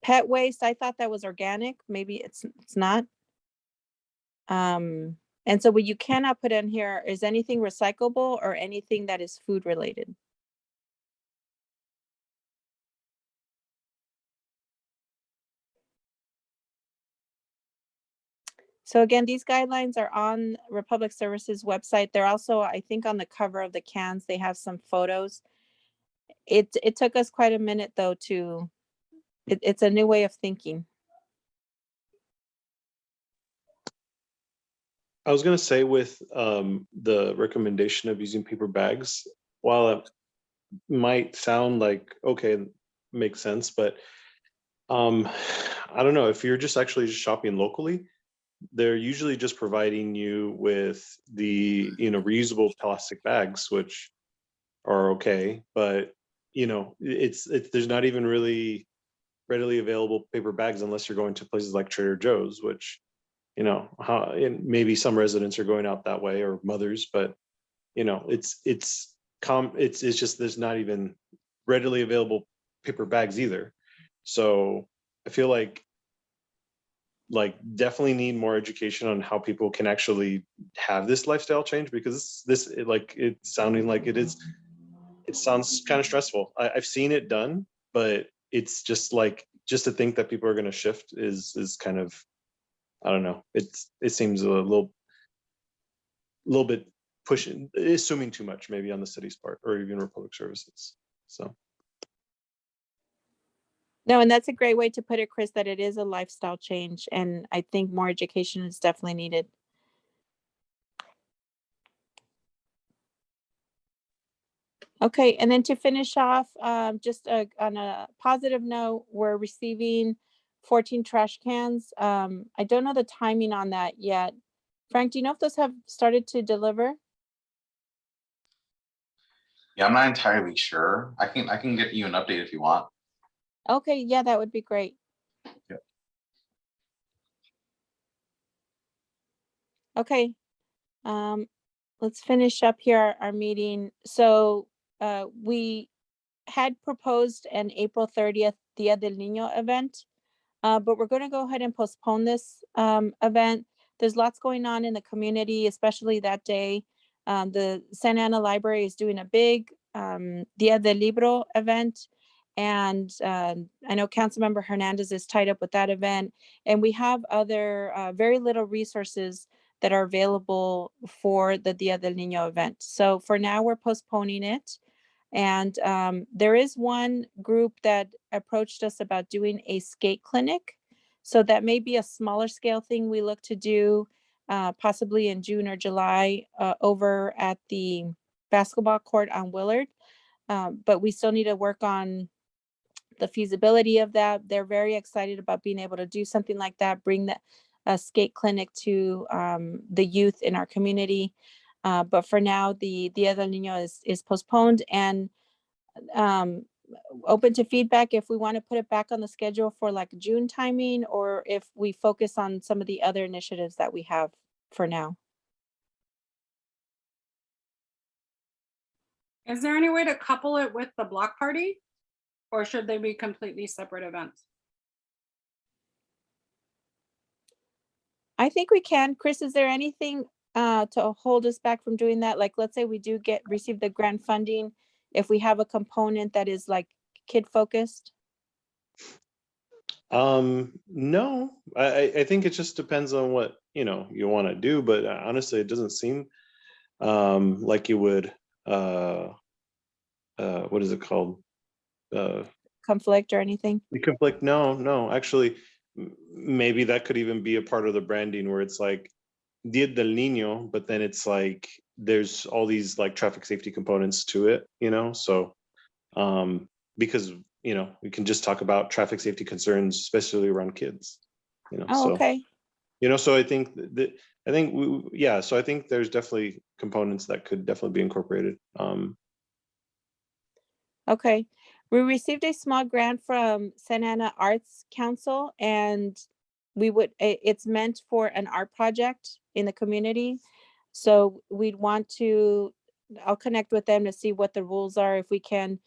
Pet waste, I thought that was organic. Maybe it's not. And so what you cannot put in here is anything recyclable or anything that is food related. So again, these guidelines are on Republic Services website. They're also, I think, on the cover of the cans. They have some photos. It took us quite a minute though it's a new way of thinking. I was gonna say with the recommendation of using paper bags, while it might sound like, okay, makes sense, but I don't know, if you're just actually shopping locally, they're usually just providing you with the, reusable plastic bags, which are okay, but it's there's not even really readily available paper bags unless you're going to places like Trader Joe's, which and maybe some residents are going out that way, or mothers, but it's just there's not even readily available paper bags either. So I feel like definitely need more education on how people can actually have this lifestyle change, because it's sounding like it sounds kind of stressful. I've seen it done, but it's just to think that people are going to shift is kind of, I don't know. It seems a little bit pushing, assuming too much maybe on the city's part, or even Republic Services. So. No, and that's a great way to put it, Chris, that it is a lifestyle change. And I think more education is definitely needed. Okay, and then to finish off, just on a positive note, we're receiving 14 trash cans. I don't know the timing on that yet. Frank, do you know if those have started to deliver? Yeah, I'm not entirely sure. I can get you an update if you want. Okay, yeah, that would be great. Yep. Okay, let's finish up here our meeting. So we had proposed an April 30th Dia del Niño event, but we're going to go ahead and postpone this event. There's lots going on in the community, especially that day. The Santa Ana Library is doing a big Dia del Libro event. And I know Councilmember Hernandez is tied up with that event. And we have other very little resources that are available for the Dia del Niño event. So for now, we're postponing it. And there is one group that approached us about doing a skate clinic. So that may be a smaller scale thing we look to do possibly in June or July over at the basketball court on Willard. But we still need to work on the feasibility of that. They're very excited about being able to do something like that, bring the skate clinic to the youth in our community. But for now, the Dia del Niño is postponed, and open to feedback if we want to put it back on the schedule for like June timing, or if we focus on some of the other initiatives that we have for now. Is there any way to couple it with the block party? Or should they be completely separate events? I think we can. Chris, is there anything to hold us back from doing that? Like, let's say we do receive the grant funding, if we have a component that is like kid focused? No, I think it just depends on what, you want to do, but honestly, it doesn't seem like you would, what is it called? Conflict or anything? The conflict? No, actually, maybe that could even be a part of the branding where it's like Dia del Niño, but then it's like there's all these like traffic safety components to it, so because we can just talk about traffic safety concerns, especially around kids. you know, Oh, so, okay. you know, so I think that, yeah, so I think there's definitely components that could definitely be incorporated. Okay. We received a small grant from Santa Ana Arts Council, and it's meant for an art project in the community. So we'd want to, I'll connect with them to see what the rules are, if we can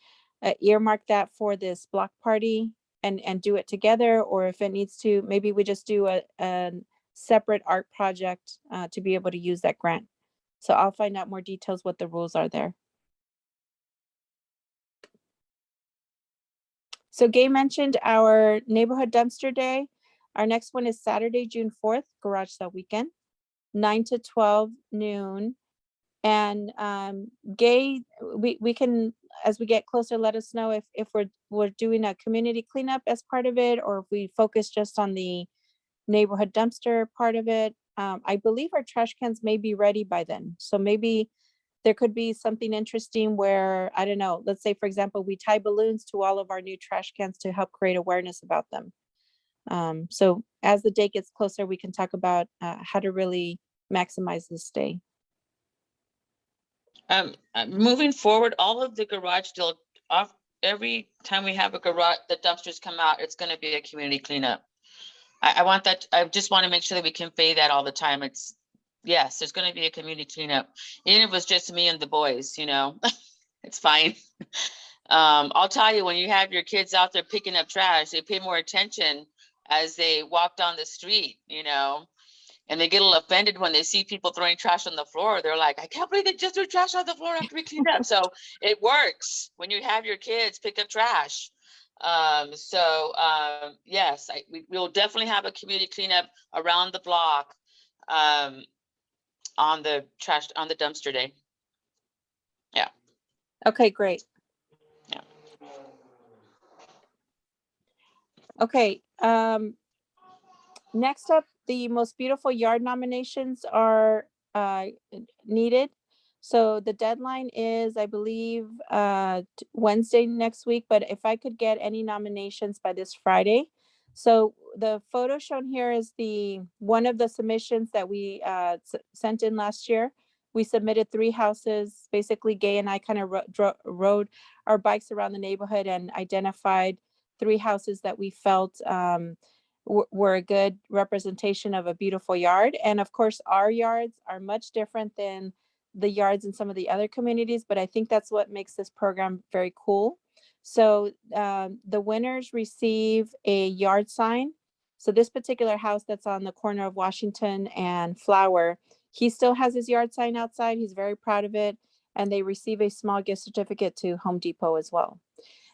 earmark that for this block party and do it together, or if it needs to, maybe we just do a separate art project to be able to use that grant. So I'll find out more details what the rules are there. So Gay mentioned our neighborhood dumpster day. Our next one is Saturday, June 4th, garage sale weekend, 9 to 12 noon. And Gay, we can, as we get closer, let us know if we're doing a community cleanup as part of it, or if we focus just on the neighborhood dumpster part of it. I believe our trash cans may be ready by then. So maybe there could be something interesting where, I don't know, let's say, for example, we tie balloons to all of our new trash cans to help create awareness about them. So as the day gets closer, we can talk about how to really maximize this day. Moving forward, all of the garage deal off, every time we have a garage, the dumpsters come out, it's gonna be a community cleanup. I want that, I just want to make sure that we convey that all the time. It's, yes, there's gonna be a community cleanup. Even if it was just me and the boys, you know, it's fine. I'll tell you, when you have your kids out there picking up trash, they pay more attention as they walk down the street, you know, and they get a little offended when they see people throwing trash on the floor. They're like, I can't believe they just threw trash on the floor after we cleaned up. So it works when you have your kids pick up trash. Yes, we will definitely have a community cleanup around the block on the trash, on the dumpster day. Yeah. Okay, great. Yeah. Okay, next up, the most beautiful yard nominations are needed. So the deadline is, I believe, Wednesday next week, but if I could get any nominations by this Friday. So the photo shown here is one of the submissions that we sent in last year. We submitted 3 houses. Basically, Gay and I kind of rode our bikes around the neighborhood and identified 3 houses that we felt were a good representation of a beautiful yard. And of course, our yards are much different than the yards in some of the other communities, but I think that's what makes this program very cool. So the winners receive a yard sign. So this particular house that's on the corner of Washington and Flower, he still has his yard sign outside. He's very proud of it. And they receive a small gift certificate to Home Depot as well.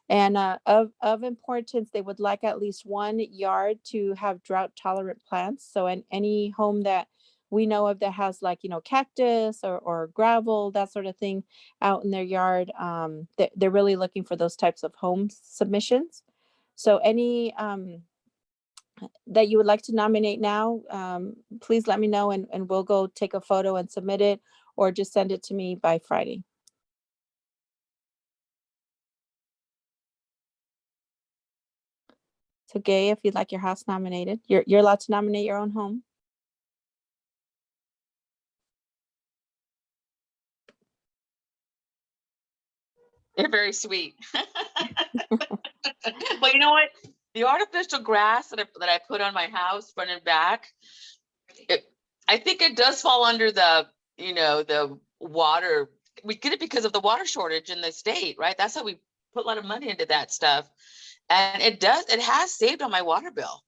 And of importance, they would like at least 1 yard to have drought tolerant plants. So in any home that we know of that has, like, you know, cactus or gravel, that sort of thing out in their yard, they're really looking for those types of home submissions. So any that you would like to nominate now, please let me know and we'll go take a photo and submit it, or just send it to me by Friday. So Gay, if you'd like your house nominated, you're allowed to nominate your own home. You're very sweet. But you know what? The artificial grass that I put on my house front and back, I think it does fall under the, you know, the water. We get it because of the water shortage in the state, right? That's how we put a lot of money into that stuff. And it has saved on my water bill.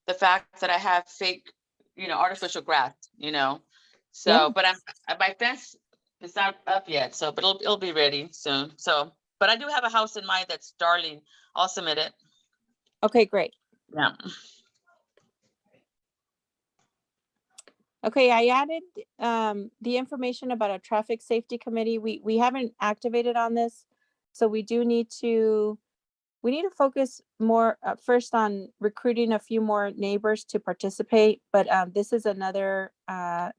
The fact that I have fake, you know, artificial grass, you know. So, Yeah. but my fence is not up yet, so, but it'll be ready soon. So, but I do have a house in mind that's darling. I'll submit it. Okay, great. Yeah. Okay, I added the information about a traffic safety committee. We haven't activated on this, so we need to focus more first on recruiting a few more neighbors to participate. But this is another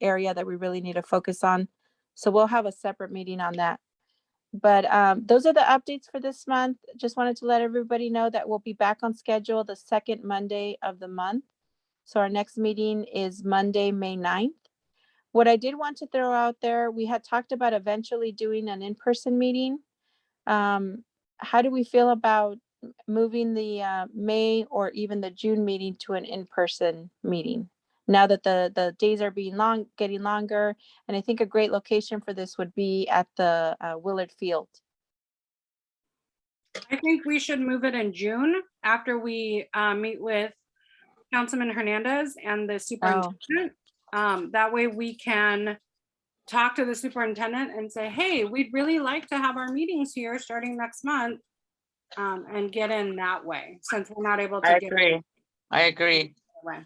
area that we really need to focus on. So we'll have a separate meeting on that. But those are the updates for this month. Just wanted to let everybody know that we'll be back on schedule the 2nd Monday of the month. So our next meeting is Monday, May 9th. What I did want to throw out there, we had talked about eventually doing an in-person meeting. How do we feel about moving the May or even the June meeting to an in-person meeting? Now that the days are getting longer, and I think a great location for this would be at the Willard Field. I think we should move it in June after we meet with Councilman Hernandez and the superintendent. That way we can talk to the superintendent and say, hey, we'd really like to have our meetings here starting next month, and get in that way, since we're not able to I get agree. in. I agree. Away.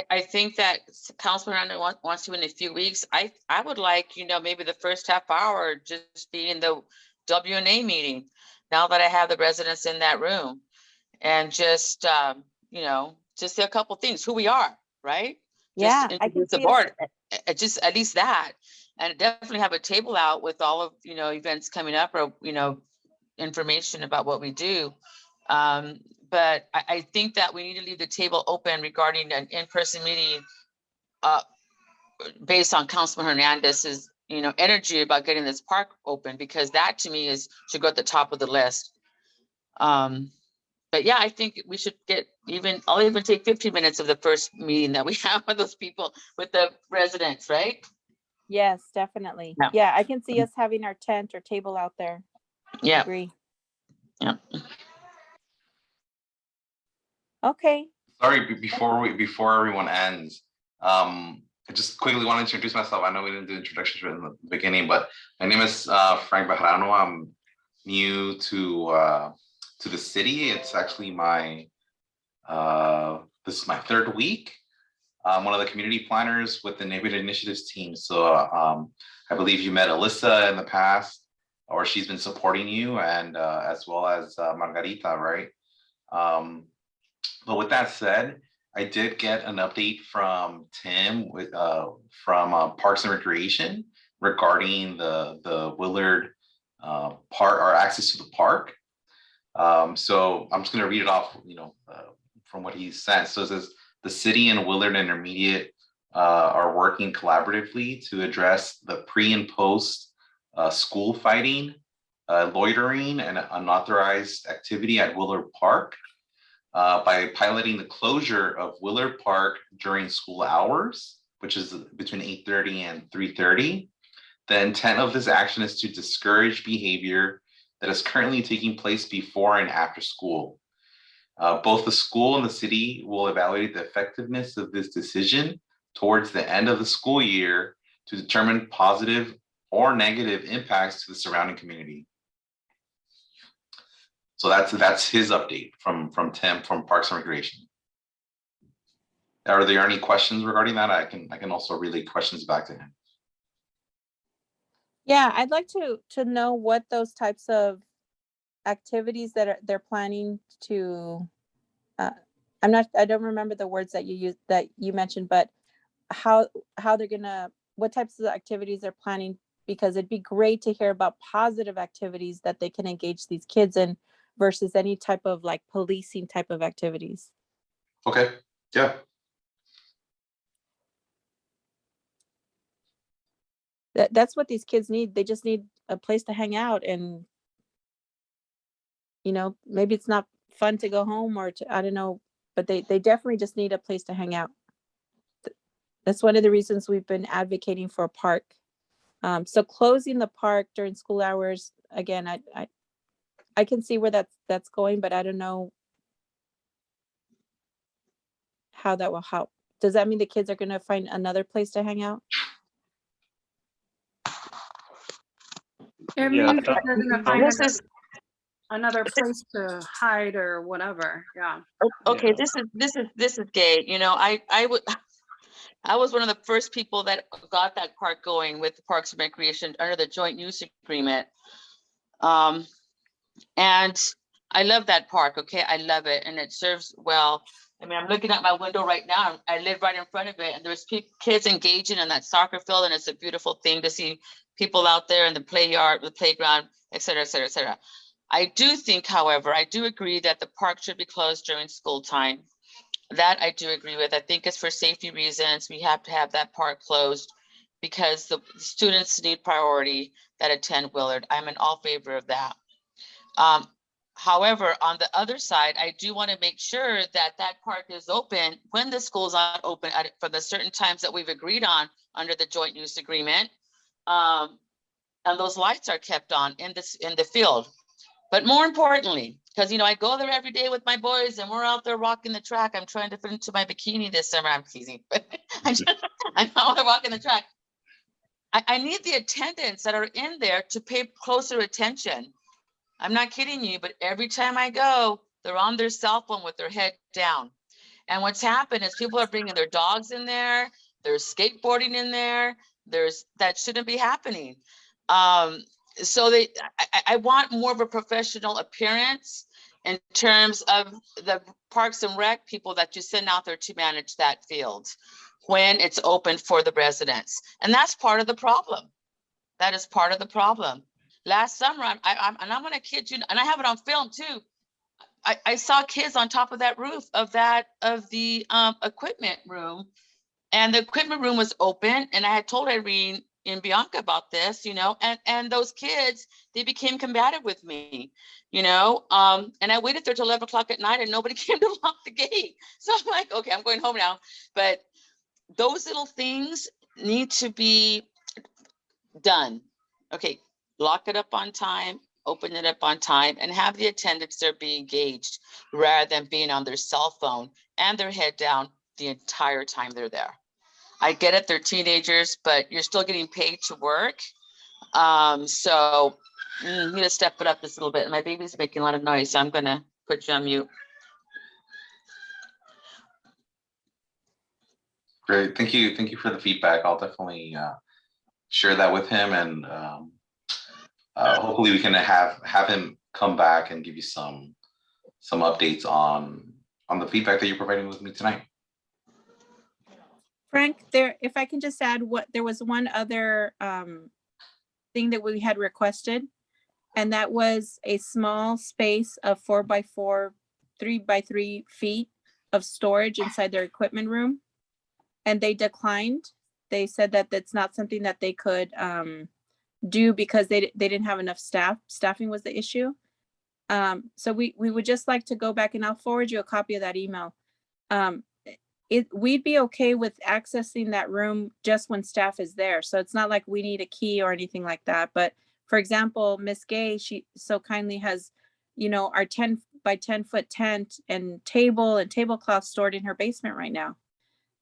I think that Councilman Randall wants to in a few weeks. I would like, you know, maybe the first half hour just be in the WNA meeting. Now that I have the residents in that room, and just, you know, just say a couple things, who we are, right? Yeah, Just I can introduce the see board, just at least that, and definitely have a table out with all of, you know, events coming up, or, you know, information about what we do. But I think that we need to leave the table open regarding an in-person meeting, based on Councilman Hernandez's, you know, energy about getting this park open, because that to me should go at the top of the list. But yeah, I think we should I'll even take 15 minutes of the first meeting that we have with those people, with the residents, right? Yes, definitely. Yeah. Yeah, I can see us having our tent or table out there. Yeah. Agree. Yeah. Okay. Sorry, before everyone ends, I just quickly wanted to introduce myself. I know we didn't do introductions in the beginning, but my name is Frank Bejarano. I'm new to the city. It's actually this is my third week. I'm one of the community planners with the Neighborhood Initiatives team. So I believe you met Alyssa in the past, or she's been supporting you, and as well as Margarita, right? But with that said, I did get an update from Tim from Parks and Recreation regarding the Willard park, or access to the park. So I'm just going to read it off, from what he sent. So it says, the city and Willard Intermediate are working collaboratively to address the pre and post school fighting, loitering, and unauthorized activity at Willard Park. By piloting the closure of Willard Park during school hours, which is between 8:30 and 3:30. The intent of this action is to discourage behavior that is currently taking place before and after school. Both the school and the city will evaluate the effectiveness of this decision towards the end of the school year to determine positive or negative impacts to the surrounding community. So that's his update from Tim from Parks and Recreation. Are there any questions regarding that? I can also relay questions back to him. Yeah, I'd like to know what those types of activities that they're planning to. I don't remember the words that you mentioned, but how they're gonna, what types of activities they're planning, because it'd be great to hear about positive activities that they can engage these kids in versus any type of like policing type of activities. Okay, yeah. That's what these kids need. They just need a place to hang out, and maybe it's not fun to go home or to, I don't know, but they definitely just need a place to hang out. That's one of the reasons we've been advocating for a park. So closing the park during school hours, again, I can see where that's going, but I don't know how that will help. Does that mean the kids are going to find another place to hang out? It Yeah, means that they're gonna find This is another place to hide or whatever, yeah. okay. Yeah. This is gay. I was one of the first people that got that park going with Parks and Recreation under the joint use agreement. And I love that park, okay? I love it, and it serves well. I mean, I'm looking at my window right now. I live right in front of it, and there's kids engaging in that soccer field, and it's a beautiful thing to see people out there in the the playground, et cetera, et cetera, et cetera. I do think, however, I do agree that the park should be closed during school time. That I do agree with. I think it's for safety reasons. We have to have that park closed because the students need priority that attend Willard. I'm in all favor of that. However, on the other side, I do want to make sure that that park is open when the school's not open for the certain times that we've agreed on under the joint use agreement. And those lights are kept on in the field. But more importantly, because I go there every day with my boys and we're out there walking the track. I'm trying to fit into my bikini this summer. I'm teasing, but I'm out there walking the track. I need the attendants that are in there to pay closer attention. I'm not kidding you, but every time I go, they're on their cell phone with their head down. And what's happened is people are bringing their dogs in there. There's skateboarding in there. That shouldn't be happening. So I want more of a professional appearance in terms of the Parks and Rec people that you send out there to manage that field when it's open for the residents. And that's part of the problem. That is part of the problem. Last summer, and I'm gonna kid you, and I have it on film too. I saw kids on top of that roof of the equipment room, and the equipment room was open. And I had told Irene and Bianca about this, and those kids, they became combative with me, and I waited there till 11 o'clock at night and nobody came to lock the gate. So I'm like, okay, I'm going home now. But those little things need to be done. Okay, lock it up on time, open it up on time, and have the attendants there be engaged rather than being on their cell phone and their head down the entire time they're there. I get it, they're teenagers, but you're still getting paid to work. So you need to step it up just a little bit. My baby's making a lot of noise, so I'm gonna put you on mute. Great, thank you for the feedback. I'll definitely share that with him, and hopefully we can have him come back and give you some updates on the feedback that you're providing with me tonight. Frank, if I can just add, there was one other thing that we had requested, and that was a small space of 4x4, 3x3 feet of storage inside their equipment room. And they declined. They said that that's not something that they could do because they didn't have enough staff. Staffing was the issue. So we would just like to go back, and I'll forward you a copy of that email. We'd be okay with accessing that room just when staff is there. So it's not like we need a key or anything like that. But for example, Miss Gay, she so kindly has, our 10 by 10 foot tent and table and tablecloth stored in her basement right now.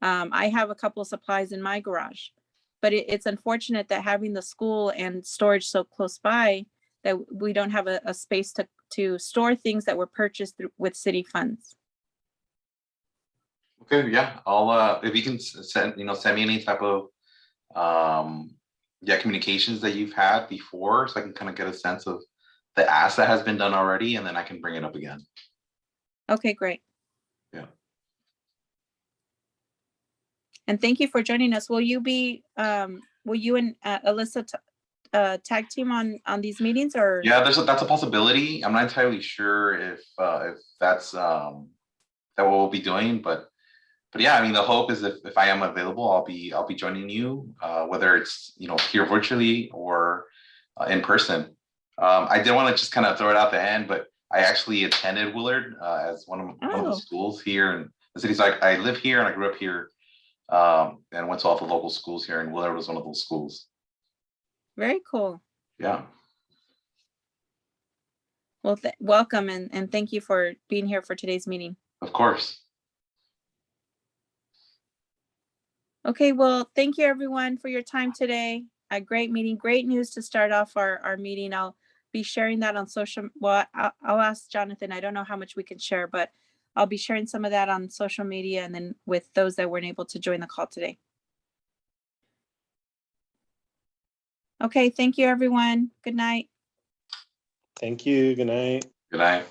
I have a couple of supplies in my garage, but it's unfortunate that having the school and storage so close by that we don't have a space to store things that were purchased with city funds. Okay, yeah, I'll if you can send me any type of communications that you've had before, so I can kind of get a sense of the ask that has been done already, and then I can bring it up again. Okay, great. Yeah. And thank you for joining us. Will you and Alyssa tag team on these meetings, or? Yeah, that's a possibility. I'm not entirely sure if that's that what we'll be doing, but yeah, I mean, the hope is if I am available, I'll be joining you, whether it's here virtually or in person. I did want to just kind of throw it out the end, but I actually attended Willard as one of the schools here in the city. So I live here and I grew up here, and went to all the local schools here, and Willard was one of those schools. Very cool. Yeah. Well, welcome and thank you for being here for today's meeting. Of course. Okay, well, thank you everyone for your time today. A great meeting, great news to start off our meeting. I'll be sharing that on social. Well, I'll ask Jonathan. I don't know how much we can share, but I'll be sharing some of that on social media and then with those that weren't able to join the call today. Okay, thank you everyone. Good night. Thank you. Good night. Good night.